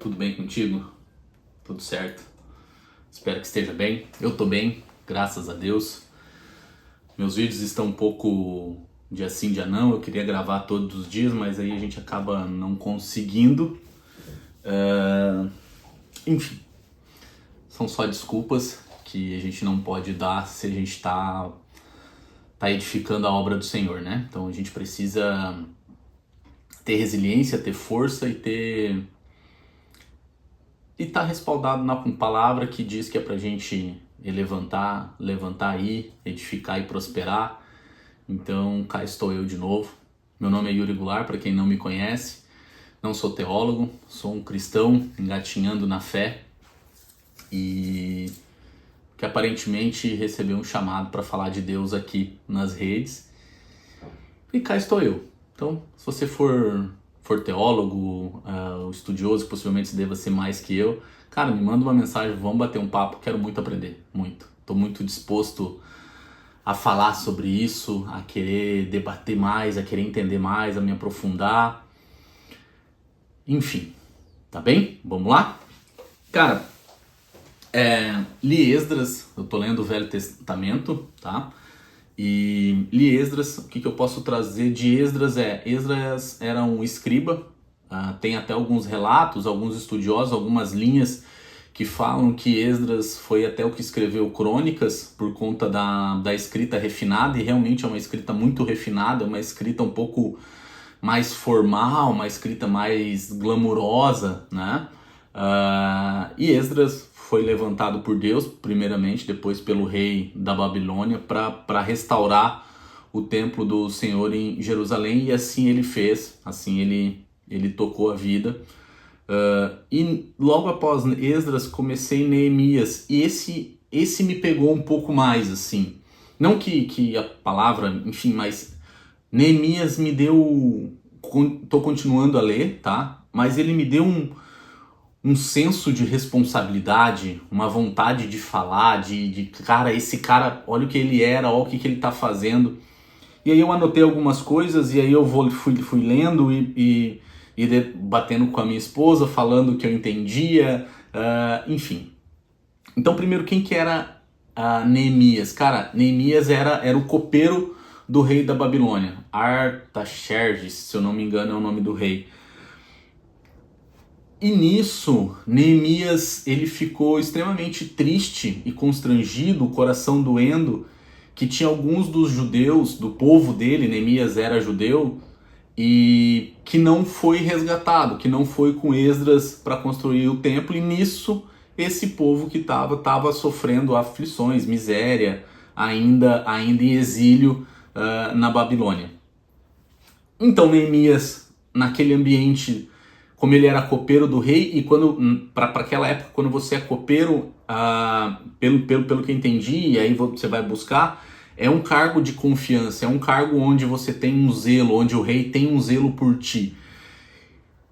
Tudo bem contigo? Tudo certo? Espero que esteja bem. Eu tô bem, graças a Deus. Meus vídeos estão um pouco dia sim, dia não. Eu queria gravar todos os dias, mas aí a gente acaba não conseguindo. Enfim, são só desculpas que a gente não pode dar se a gente tá edificando a obra do Senhor, né? Então a gente precisa ter resiliência, ter força e tá respaldado na palavra que diz que é pra gente levantar aí, edificar e prosperar. Então, cá estou eu de novo. Meu nome é Yuri Goulart, para quem não me conhece. Não sou teólogo, sou um cristão engatinhando na fé e que aparentemente recebeu um chamado para falar de Deus aqui nas redes. E cá estou eu. Então, se você for teólogo, estudioso, possivelmente você deva ser mais que eu, cara, me manda uma mensagem, vamos bater um papo, quero muito aprender, muito. Estou muito disposto a falar sobre isso, a querer debater mais, a querer entender mais, a me aprofundar. Enfim, tá bem? Vamos lá? Cara, li Esdras, eu tô lendo o Velho Testamento, tá? E li Esdras, o que eu posso trazer de Esdras Esdras era um escriba, tem até alguns relatos, alguns estudiosos, algumas linhas que falam que Esdras foi até o que escreveu Crônicas por conta da escrita refinada, e realmente é uma escrita muito refinada, uma escrita um pouco mais formal, uma escrita mais glamurosa, né? E Esdras foi levantado por Deus, primeiramente, depois pelo rei da Babilônia, para restaurar o templo do Senhor em Jerusalém, e assim ele fez, assim ele tocou a vida. E logo após Esdras comecei Neemias, e esse me pegou um pouco mais, assim. Não que a palavra, enfim, mas Neemias me deu... Tô continuando a ler, tá? Mas ele me deu um senso de responsabilidade, uma vontade de falar, cara, esse cara, olha o que ele era, olha o que ele tá fazendo. E aí eu anotei algumas coisas, e aí eu fui lendo e batendo com a minha esposa, falando o que eu entendia, enfim. Então, primeiro, quem que era Neemias? Cara, Neemias era o copeiro do rei da Babilônia. Artaxerxes, se eu não me engano, é o nome do rei. E nisso, Neemias ele ficou extremamente triste e constrangido, o coração doendo, que tinha alguns dos judeus, do povo dele, Neemias era judeu, e que não foi resgatado, que não foi com Esdras para construir o templo, e nisso esse povo que estava sofrendo aflições, miséria, ainda em exílio na Babilônia. Então Neemias, naquele ambiente, como ele era copeiro do rei, e quando para aquela época, quando você é copeiro, pelo que eu entendi, e aí você vai buscar, é um cargo de confiança, é um cargo onde você tem um zelo, onde o rei tem um zelo por ti.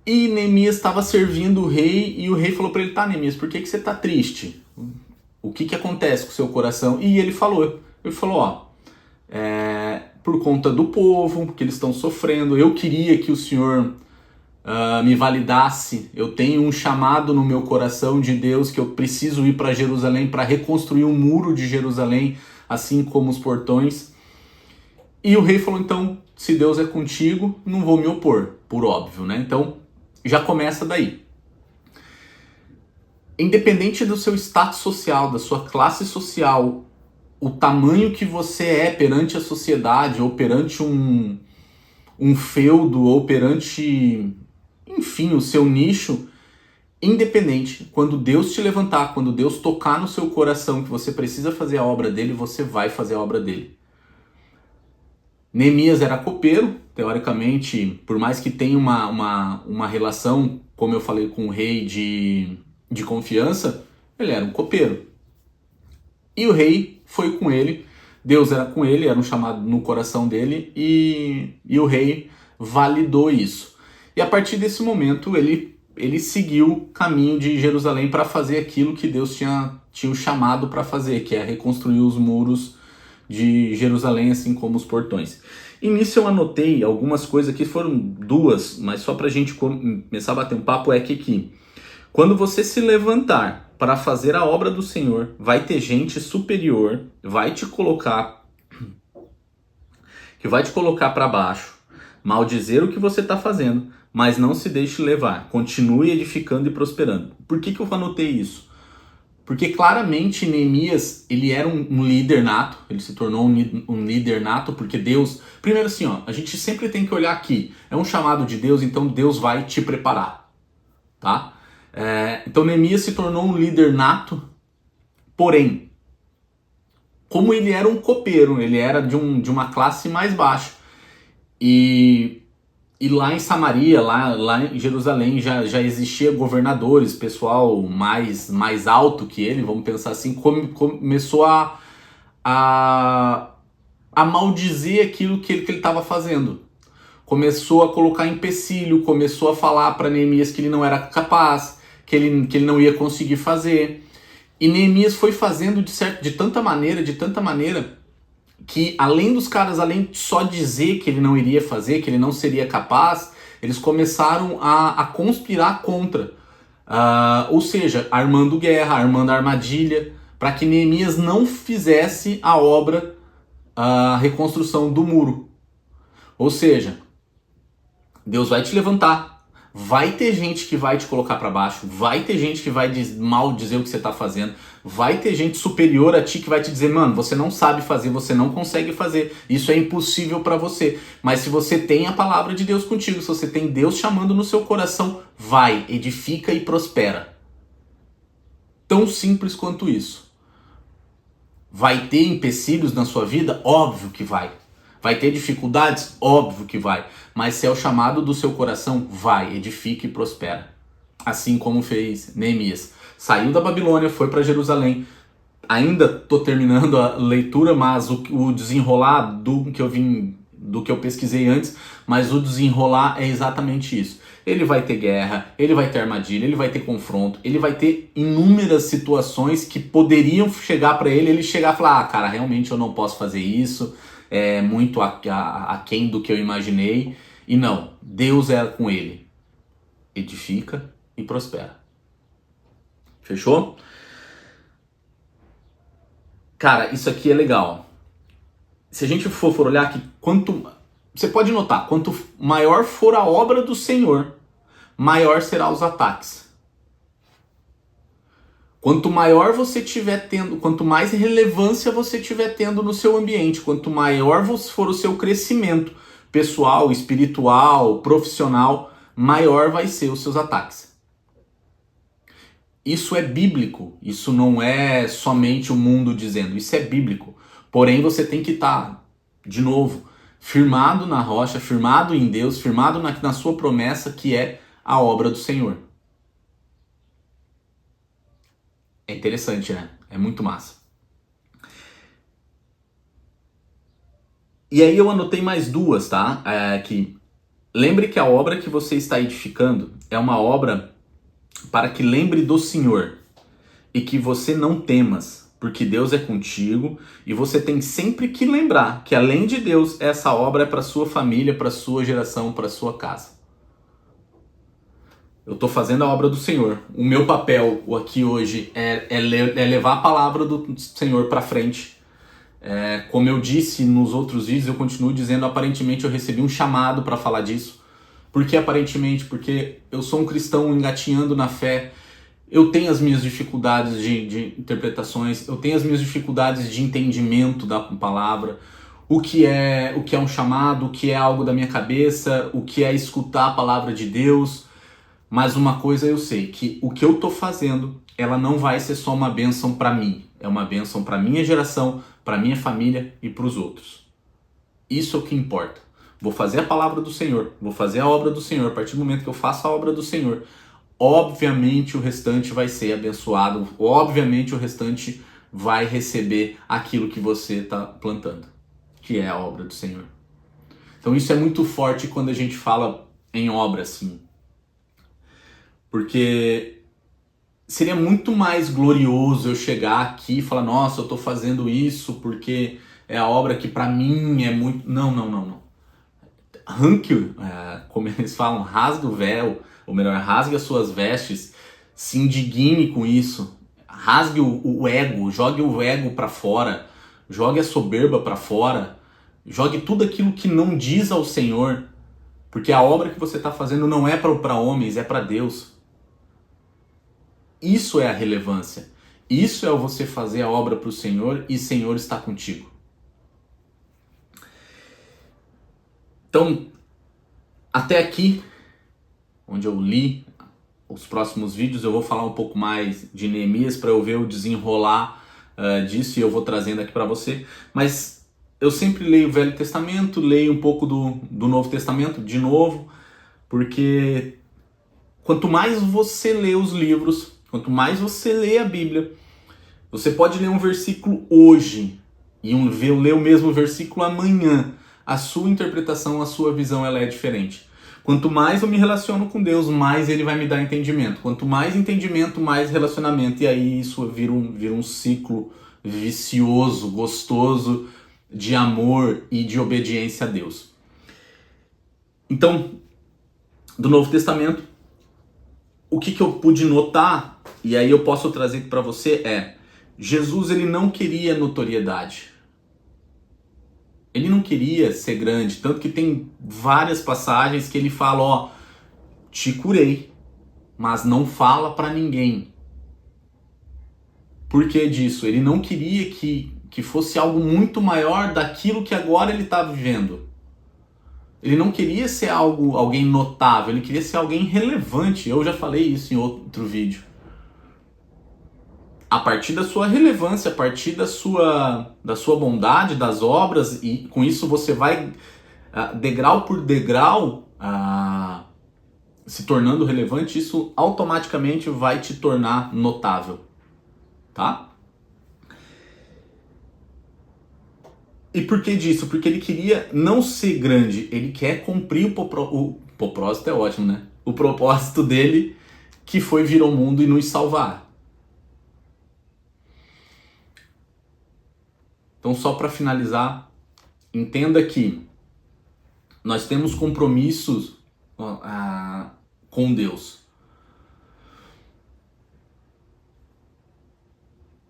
E Neemias estava servindo o rei, e o rei falou para ele: tá, Neemias, por que você está triste? O que acontece com o seu coração? E ele falou, ó, por conta do povo, que eles estão sofrendo, eu queria que o Senhor me validasse, eu tenho um chamado no meu coração de Deus, que eu preciso ir para Jerusalém para reconstruir o muro de Jerusalém, assim como os portões. E o rei falou: então, se Deus é contigo, não vou me opor, por óbvio, né? Então, já começa daí. Independente do seu status social, da sua classe social, o tamanho que você é perante a sociedade, ou perante um feudo, ou perante, enfim, o seu nicho, independente, quando Deus te levantar, quando Deus tocar no seu coração que você precisa fazer a obra dele, você vai fazer a obra dele. Neemias era copeiro, teoricamente, por mais que tenha uma relação, como eu falei, com o rei de confiança, ele era um copeiro. E o rei foi com ele, Deus era com ele, era um chamado no coração dele, e o rei validou isso. E a partir desse momento, ele seguiu o caminho de Jerusalém para fazer aquilo que Deus tinha o chamado para fazer, que é reconstruir os muros de Jerusalém, assim como os portões. E nisso eu anotei algumas coisas aqui, foram duas, mas só para a gente começar a bater um papo, que Quando você se levantar para fazer a obra do Senhor, vai ter gente superior, que vai te colocar para baixo, maldizer o que você está fazendo, mas não se deixe levar. Continue edificando e prosperando. Por que eu anotei isso? Porque claramente Neemias, ele era um líder nato, ele se tornou um líder nato, porque Deus... Primeiro assim, ó, a gente sempre tem que olhar aqui, é um chamado de Deus, então Deus vai te preparar, tá? Então Neemias se tornou um líder nato, porém, como ele era um copeiro, ele era de uma classe mais baixa, e lá em Samaria, lá em Jerusalém, já existia governadores, pessoal mais alto que ele, vamos pensar assim, começou a maldizer aquilo que ele estava fazendo. Começou a colocar empecilho, começou a falar para Neemias que ele não era capaz, que ele não ia conseguir fazer. E Neemias foi fazendo de tanta maneira, que além dos caras, além de só dizer que ele não iria fazer, que ele não seria capaz, eles começaram a conspirar contra. Ou seja, armando guerra, armando armadilha, para que Neemias não fizesse a obra, a reconstrução do muro. Ou seja, Deus vai te levantar, vai ter gente que vai te colocar para baixo, vai ter gente que vai mal dizer o que você está fazendo, vai ter gente superior a ti que vai te dizer, mano, você não sabe fazer, você não consegue fazer, isso é impossível para você. Mas se você tem a palavra de Deus contigo, se você tem Deus chamando no seu coração, vai, edifica e prospera. Tão simples quanto isso. Vai ter empecilhos na sua vida? Óbvio que vai. Vai ter dificuldades? Óbvio que vai. Mas se é o chamado do seu coração, vai, edifica e prospera. Assim como fez Neemias. Saiu da Babilônia, foi para Jerusalém. Ainda estou terminando a leitura, mas o desenrolar do que eu pesquisei antes, mas o desenrolar é exatamente isso. Ele vai ter guerra, ele vai ter armadilha, ele vai ter confronto, ele vai ter inúmeras situações que poderiam chegar para ele chegar e falar, cara, realmente eu não posso fazer isso, é muito aquém do que eu imaginei. E não, Deus é com ele. Edifica e prospera. Fechou? Cara, isso aqui é legal. Se a gente for olhar aqui, você pode notar, quanto maior for a obra do Senhor, maior serão os ataques. Quanto maior você tiver tendo, quanto mais relevância você tiver tendo no seu ambiente, quanto maior for o seu crescimento pessoal, espiritual, profissional, maior vai ser os seus ataques. Isso é bíblico, isso não é somente o mundo dizendo, isso é bíblico. Porém, você tem que estar, de novo, firmado na rocha, firmado em Deus, firmado na sua promessa, que é a obra do Senhor. É interessante, né? É muito massa. E aí eu anotei mais duas, tá? Lembre que a obra que você está edificando é uma obra para que lembre do Senhor e que você não temas, porque Deus é contigo e você tem sempre que lembrar que além de Deus, essa obra é para sua família, para sua geração, para sua casa. Eu estou fazendo a obra do Senhor. O meu papel aqui hoje é levar a palavra do Senhor para frente. Como eu disse nos outros vídeos, eu continuo dizendo, aparentemente eu recebi um chamado para falar disso. Por que aparentemente? Porque eu sou um cristão engatinhando na fé. Eu tenho as minhas dificuldades de interpretações, eu tenho as minhas dificuldades de entendimento da palavra. O que é um chamado, o que é algo da minha cabeça, o que é escutar a palavra de Deus. Mas uma coisa eu sei, que o que eu estou fazendo, ela não vai ser só uma bênção para mim. É uma bênção para minha geração, para minha família e para os outros. Isso é o que importa. Vou fazer a palavra do Senhor, vou fazer a obra do Senhor. A partir do momento que eu faço a obra do Senhor, obviamente o restante vai ser abençoado. Obviamente o restante vai receber aquilo que você está plantando, que é a obra do Senhor. Então isso é muito forte quando a gente fala em obra assim. Porque seria muito mais glorioso eu chegar aqui e falar, nossa, eu estou fazendo isso porque é a obra que para mim é muito... Não. Arranque, como eles falam, rasgue o véu, ou melhor, rasgue as suas vestes, Se indigne com isso. Rasgue o ego, jogue o ego para fora, jogue a soberba para fora, jogue tudo aquilo que não diz ao Senhor, porque a obra que você está fazendo não é para homens, é para Deus. Isso é a relevância. Isso é você fazer a obra para o Senhor e o Senhor está contigo. Então, até aqui, onde eu li os próximos vídeos, eu vou falar um pouco mais de Neemias para eu ver o desenrolar disso e eu vou trazendo aqui para você. Mas eu sempre leio o Velho Testamento, leio um pouco do Novo Testamento de novo, porque quanto mais você lê os livros, quanto mais você lê a Bíblia, você pode ler um versículo hoje e ler o mesmo versículo amanhã. A sua interpretação, a sua visão, ela é diferente. Quanto mais eu me relaciono com Deus, mais Ele vai me dar entendimento. Quanto mais entendimento, mais relacionamento. E aí isso vira um ciclo vicioso, gostoso, de amor e de obediência a Deus. Então, do Novo Testamento, o que eu pude notar, e aí eu posso trazer aqui para você, Jesus ele não queria notoriedade. Ele não queria ser grande, tanto que tem várias passagens que ele fala, te curei, mas não fala para ninguém. Por que disso? Ele não queria que fosse algo muito maior daquilo que agora ele está vivendo. Ele não queria ser alguém notável, ele queria ser alguém relevante. Eu já falei isso em outro vídeo. A partir da sua relevância, a partir da sua bondade, das obras, e com isso você vai, degrau por degrau, se tornando relevante, isso automaticamente vai te tornar notável, tá? E por que disso? Porque ele queria não ser grande, ele quer cumprir o propósito é ótimo, né? O propósito dele, que foi vir ao mundo e nos salvar. Então, só para finalizar, entenda que nós temos compromissos com Deus.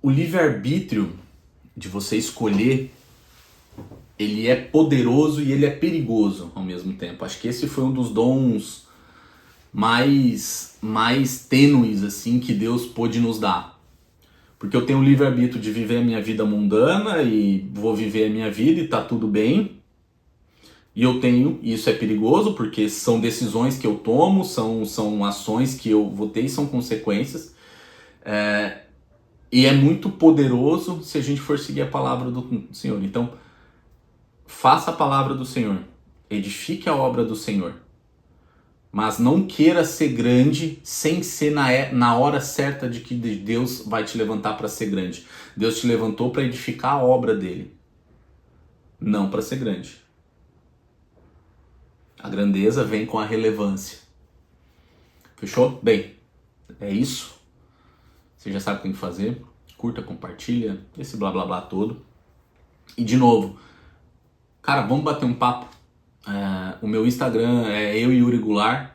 O livre-arbítrio de você escolher, ele é poderoso e ele é perigoso ao mesmo tempo. Acho que esse foi um dos dons mais tênues assim, que Deus pôde nos dar. Porque eu tenho o livre-arbítrio de viver a minha vida mundana e vou viver a minha vida e tá tudo bem. E isso é perigoso porque são decisões que eu tomo, são ações que eu vou ter e são consequências. E é muito poderoso se a gente for seguir a palavra do Senhor. Então, faça a palavra do Senhor, edifique a obra do Senhor. Mas não queira ser grande sem ser na hora certa de que Deus vai te levantar para ser grande. Deus te levantou para edificar a obra dele, não para ser grande. A grandeza vem com a relevância. Fechou? Bem, é isso. Você já sabe o que tem que fazer. Curta, compartilha, esse blá blá blá todo. E de novo, cara, vamos bater um papo. O meu Instagram é Yuri Goulart.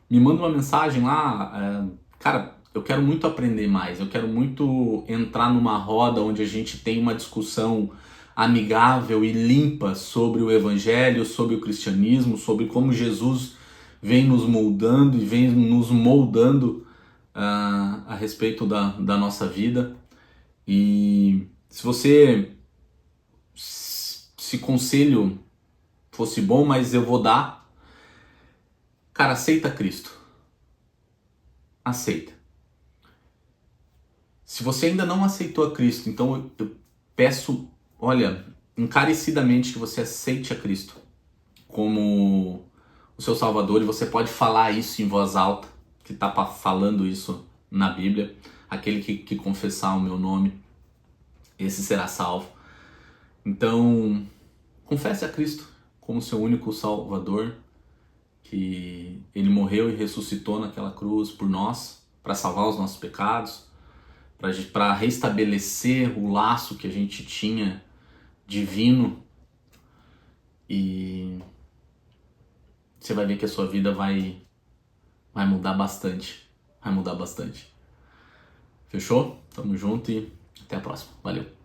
Me manda uma mensagem lá. Cara, eu quero muito aprender mais. Eu quero muito entrar numa roda onde a gente tem uma discussão amigável e limpa sobre o evangelho, sobre o cristianismo, sobre como Jesus vem nos moldando e vem nos moldando a respeito da nossa vida. E se conselho fosse bom, mas eu vou dar, cara, aceita Cristo. Aceita. Se você ainda não aceitou a Cristo, então eu peço, olha, encarecidamente que você aceite a Cristo como o seu Salvador, e você pode falar isso em voz alta, que está falando isso na Bíblia. Aquele que confessar o meu nome, esse será salvo. Então, confesse a Cristo como seu único Salvador, que Ele morreu e ressuscitou naquela cruz por nós, para salvar os nossos pecados, para restabelecer o laço que a gente tinha divino, e você vai ver que a sua vida vai mudar bastante. vai mudar bastante. Fechou? Tamo junto e até a próxima. Valeu!